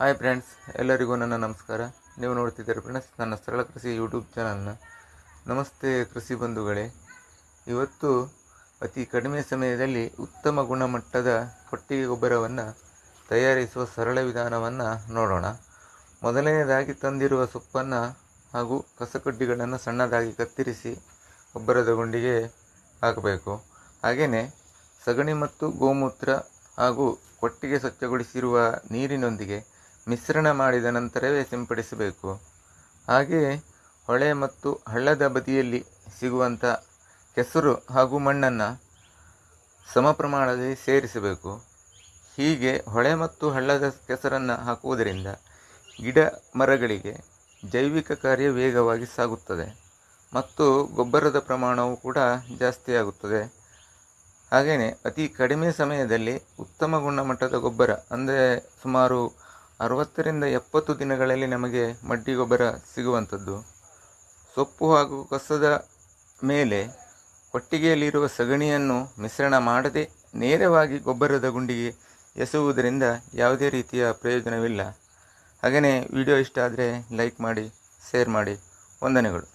Hi friends, ಎಲ್ಲರಿಗೂ ನನ್ನ ನಮಸ್ಕಾರ. ನೀವು ನೋಡ್ತಿದ್ದೀರಿ ಫ್ರೆಂಡ್ಸ್ ನನ್ನ ಸರಳ ಕೃಷಿ ಯೂಟ್ಯೂಬ್ ಚಾನಲ್ನ. ನಮಸ್ತೆ ಕೃಷಿ ಬಂಧುಗಳೇ. ಇವತ್ತು ಅತಿ ಕಡಿಮೆ ಸಮಯದಲ್ಲಿ ಉತ್ತಮ ಗುಣಮಟ್ಟದ ಕೊಟ್ಟಿಗೆ ಗೊಬ್ಬರವನ್ನು ತಯಾರಿಸುವ ಸರಳ ವಿಧಾನವನ್ನು ನೋಡೋಣ. ಮೊದಲನೇದಾಗಿ ತಂದಿರುವ ಸೊಪ್ಪನ್ನು ಹಾಗೂ ಕಸಕಡ್ಡಿಗಳನ್ನು ಸಣ್ಣದಾಗಿ ಕತ್ತರಿಸಿ ಗೊಬ್ಬರದ ಗುಂಡಿಗೆ ಹಾಕಬೇಕು. ಹಾಗೆಯೇ ಸಗಣಿ ಮತ್ತು ಗೋಮೂತ್ರ ಹಾಗೂ ಕೊಟ್ಟಿಗೆ ಸ್ವಚ್ಛಗೊಳಿಸಿರುವ ನೀರಿನೊಂದಿಗೆ ಮಿಶ್ರಣ ಮಾಡಿದ ನಂತರವೇ ಸಿಂಪಡಿಸಬೇಕು. ಹಾಗೆಯೇ ಹೊಳೆ ಮತ್ತು ಹಳ್ಳದ ಬದಿಯಲ್ಲಿ ಸಿಗುವಂಥ ಕೆಸರು ಹಾಗೂ ಮಣ್ಣನ್ನು ಸಮ ಪ್ರಮಾಣದಲ್ಲಿ ಸೇರಿಸಬೇಕು. ಹೀಗೆ ಹೊಳೆ ಮತ್ತು ಹಳ್ಳದ ಕೆಸರನ್ನು ಹಾಕುವುದರಿಂದ ಗಿಡ ಮರಗಳಿಗೆ ಜೈವಿಕ ಕಾರ್ಯ ವೇಗವಾಗಿ ಸಾಗುತ್ತದೆ ಮತ್ತು ಗೊಬ್ಬರದ ಪ್ರಮಾಣವು ಕೂಡ ಜಾಸ್ತಿಯಾಗುತ್ತದೆ. ಹಾಗೆಯೇ ಅತಿ ಕಡಿಮೆ ಸಮಯದಲ್ಲಿ ಉತ್ತಮ ಗುಣಮಟ್ಟದ ಗೊಬ್ಬರ ಅಂದರೆ ಸುಮಾರು 60ರಿಂದ 70 ದಿನಗಳಲ್ಲಿ ನಮಗೆ ಮಡ್ಡಿ ಗೊಬ್ಬರ ಸಿಗುವಂಥದ್ದು. ಸೊಪ್ಪು ಹಾಗೂ ಕಸದ ಮೇಲೆ ಕೊಟ್ಟಿಗೆಯಲ್ಲಿರುವ ಸಗಣಿಯನ್ನು ಮಿಶ್ರಣ ಮಾಡದೆ ನೇರವಾಗಿ ಗೊಬ್ಬರದ ಗುಂಡಿಗೆ ಎಸೆಯುವುದರಿಂದ ಯಾವುದೇ ರೀತಿಯ ಪ್ರಯೋಜನವಿಲ್ಲ. ಹಾಗೆಯೇ ವಿಡಿಯೋ ಇಷ್ಟ ಆದರೆ ಲೈಕ್ ಮಾಡಿ, ಶೇರ್ ಮಾಡಿ. ವಂದನೆಗಳು.